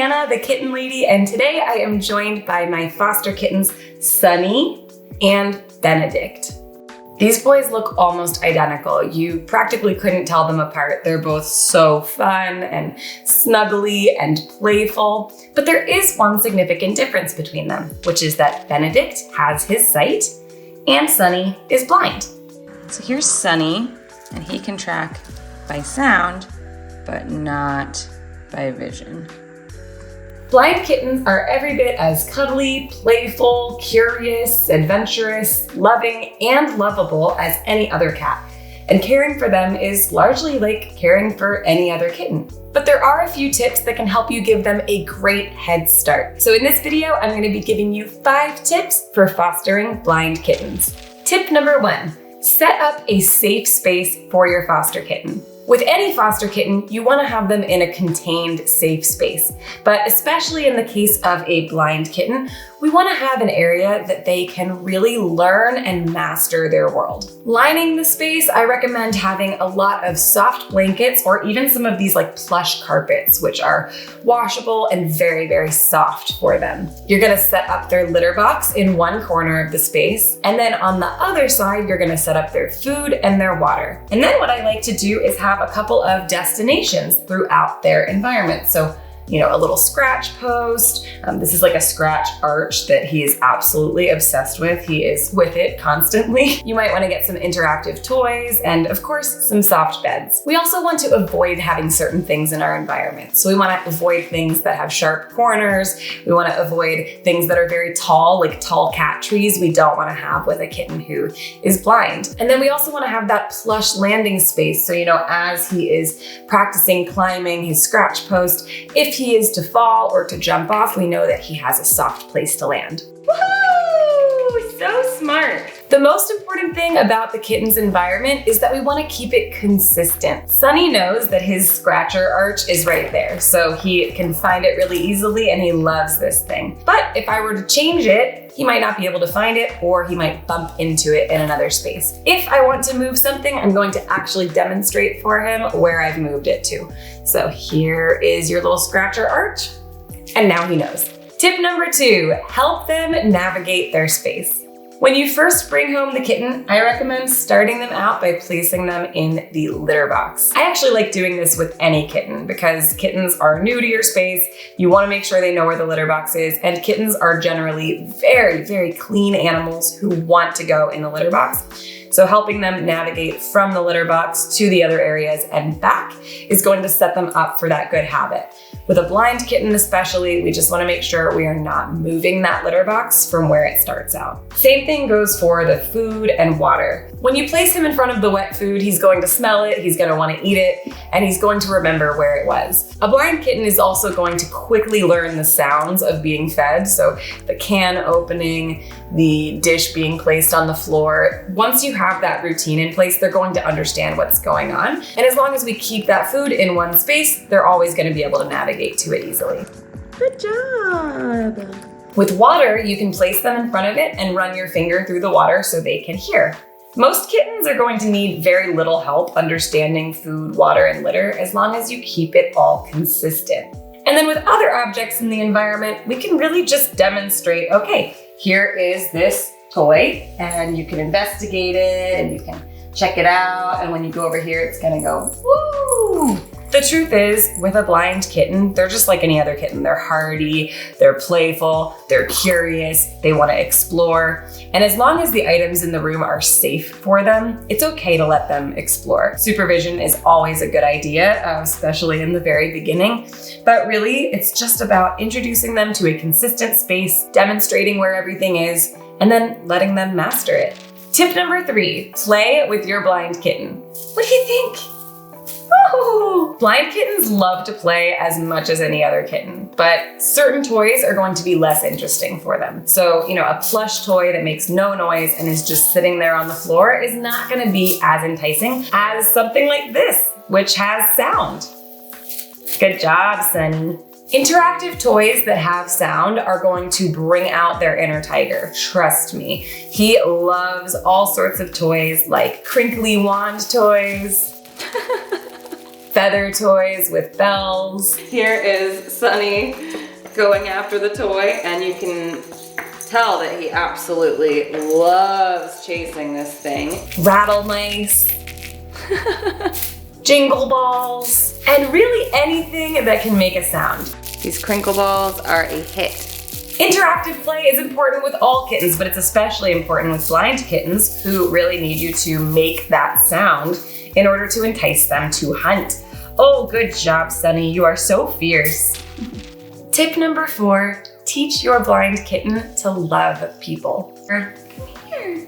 Hannah, the kitten lady, and today I am joined by my foster kittens, Sunny and Benedict. These boys look almost identical. You practically couldn't tell them apart. They're both so fun and snuggly and playful. But there is one significant difference between them, which is that Benedict has his sight and Sunny is blind. So here's Sunny, and he can track by sound, but not by vision. Blind kittens are every bit as cuddly, playful, curious, adventurous, loving, and lovable as any other cat. And caring for them is largely like caring for any other kitten. But there are a few tips that can help you give them a great head start. So in this video, I'm going to be giving you 5 tips for fostering blind kittens. Tip number 1, set up a safe space for your foster kitten. With any foster kitten, you want to have them in a contained, safe space. But especially in the case of a blind kitten, we want to have an area that they can really learn and master their world. Lining the space, I recommend having a lot of soft blankets or even some of these like plush carpets, which are washable and very, very soft for them. You're going to set up their litter box in one corner of the space. And then on the other side, you're going to set up their food and their water. And then what I like to do is have a couple of destinations throughout their environment. So, a little scratch post. This is like a scratch arch that he is absolutely obsessed with. He is with it constantly. You might want to get some interactive toys and of course, some soft beds. We also want to avoid having certain things in our environment. So we want to avoid things that have sharp corners. We want to avoid things that are very tall, like tall cat trees. We don't want to have with a kitten who is blind. And then we also want to have that plush landing space. So, as he is practicing climbing his scratch post, if he is to fall or to jump off, we know that he has a soft place to land. Woohoo! So smart. The most important thing about the kitten's environment is that we want to keep it consistent. Sunny knows that his scratcher arch is right there, so he can find it really easily and he loves this thing. But if I were to change it, he might not be able to find it or he might bump into it in another space. If I want to move something, I'm going to actually demonstrate for him where I've moved it to. So here is your little scratcher arch, and now he knows. Tip number 2, help them navigate their space. When you first bring home the kitten, I recommend starting them out by placing them in the litter box. I actually like doing this with any kitten because kittens are new to your space. You want to make sure they know where the litter box is, and kittens are generally very, very clean animals who want to go in the litter box. So helping them navigate from the litter box to the other areas and back is going to set them up for that good habit. With a blind kitten especially, we just want to make sure we are not moving that litter box from where it starts out. Same thing goes for the food and water. When you place him in front of the wet food, he's going to smell it, he's going to want to eat it, and he's going to remember where it was. A blind kitten is also going to quickly learn the sounds of being fed, so the can opening, the dish being placed on the floor. Once you have that routine in place, they're going to understand what's going on. And as long as we keep that food in one space, they're always going to be able to navigate to it easily. Good job. With water, you can place them in front of it and run your finger through the water so they can hear. Most kittens are going to need very little help understanding food, water, and litter as long as you keep it all consistent. And then with other objects in the environment, we can really just demonstrate, okay, here is this toy, and you can investigate it and you can check it out. And when you go over here, it's gonna go, woo! The truth is, with a blind kitten, they're just like any other kitten. They're hardy, they're playful, they're curious, they want to explore. And as long as the items in the room are safe for them, it's okay to let them explore. Supervision is always a good idea, especially in the very beginning. But really, it's just about introducing them to a consistent space, demonstrating where everything is, and then letting them master it. Tip number 3, play with your blind kitten. What do you think? Oh, blind kittens love to play as much as any other kitten, but certain toys are going to be less interesting for them. So, a plush toy that makes no noise and is just sitting there on the floor is not going to be as enticing as something like this, which has sound. Good job, Sunny. Interactive toys that have sound are going to bring out their inner tiger. Trust me. He loves all sorts of toys like crinkly wand toys. feather toys with bells. Here is Sunny going after the toy, and you can tell that he absolutely loves chasing this thing. Rattle mice, jingle balls, and really anything that can make a sound. These crinkle balls are a hit. Interactive play is important with all kittens, but it's especially important with blind kittens who really need you to make that sound in order to entice them to hunt. Oh, good job, Sunny. You are so fierce. Tip number 4, teach your blind kitten to love people. Come here.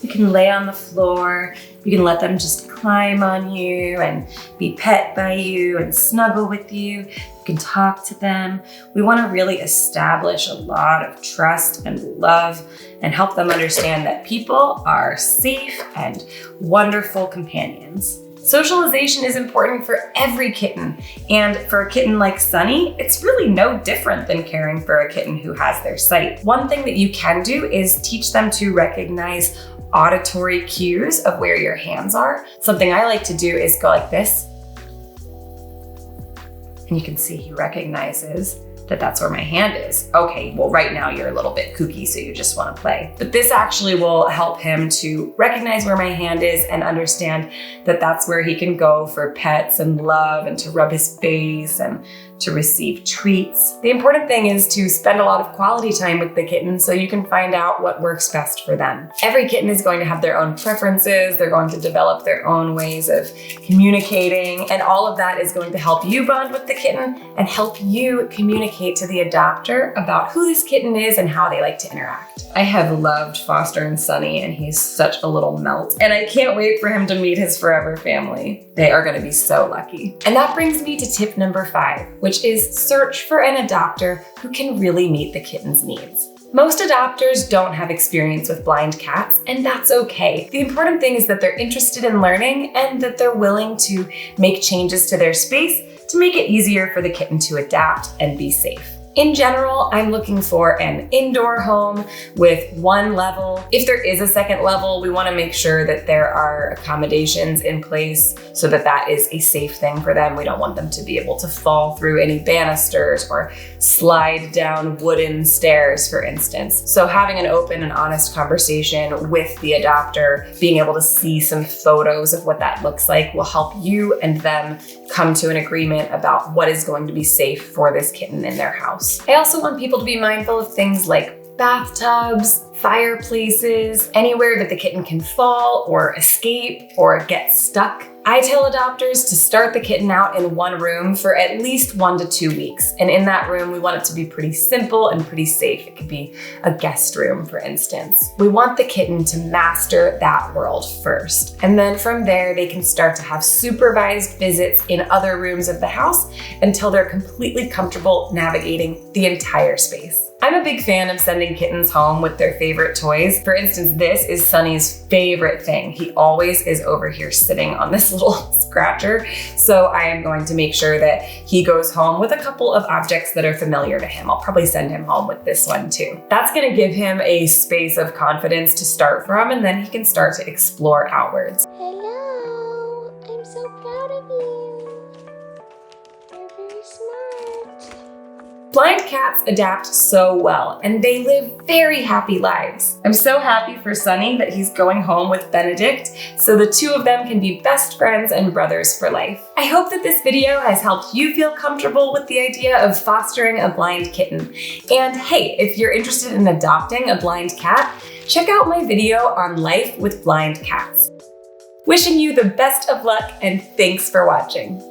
You can lay on the floor. You can let them just climb on you and be pet by you and snuggle with you. You can talk to them. We want to really establish a lot of trust and love and help them understand that people are safe and wonderful companions. Socialization is important for every kitten, and for a kitten like Sunny, it's really no different than caring for a kitten who has their sight. One thing that you can do is teach them to recognize auditory cues of where your hands are. Something I like to do is go like this, and you can see he recognizes that that's where my hand is. Okay, well right now you're a little bit kooky, so you just want to play. But this actually will help him to recognize where my hand is and understand that that's where he can go for pets and love and to rub his face and to receive treats. The important thing is to spend a lot of quality time with the kitten so you can find out what works best for them. Every kitten is going to have their own preferences, they're going to develop their own ways of communicating, and all of that is going to help you bond with the kitten and help you communicate to the adopter about who this kitten is and how they like to interact. I have loved fostering Sunny, and he's such a little melt, and I can't wait for him to meet his forever family. They are going to be so lucky. And that brings me to tip number 5, which is search for an adopter who can really meet the kitten's needs. Most adopters don't have experience with blind cats, and that's okay. The important thing is that they're interested in learning and that they're willing to make changes to their space to make it easier for the kitten to adapt and be safe. In general, I'm looking for an indoor home with 1 level. If there is a 2nd level, we want to make sure that there are accommodations in place so that that is a safe thing for them. We don't want them to be able to fall through any banisters or slide down wooden stairs, for instance. So having an open and honest conversation with the adopter, being able to see some photos of what that looks like will help you and them come to an agreement about what is going to be safe for this kitten in their house. I also want people to be mindful of things like bathtubs, fireplaces, anywhere that the kitten can fall or escape or get stuck. I tell adopters to start the kitten out in 1 room for at least 1 to 2 weeks. And in that room, we want it to be pretty simple and pretty safe. It could be a guest room, for instance. We want the kitten to master that world first. And then from there, they can start to have supervised visits in other rooms of the house until they're completely comfortable navigating the entire space. I'm a big fan of sending kittens home with their favorite toys. For instance, this is Sunny's favorite thing. He always is over here sitting on this little scratcher. So I am going to make sure that he goes home with a couple of objects that are familiar to him. I'll probably send him home with this one too. That's gonna give him a space of confidence to start from, and then he can start to explore outwards. Hello, I'm so proud of you. You're very smart. Blind cats adapt so well, and they live very happy lives. I'm so happy for Sunny that he's going home with Benedict, so the 2 of them can be best friends and brothers for life. I hope that this video has helped you feel comfortable with the idea of fostering a blind kitten. And hey, if you're interested in adopting a blind cat, check out my video on life with blind cats. Wishing you the best of luck, and thanks for watching.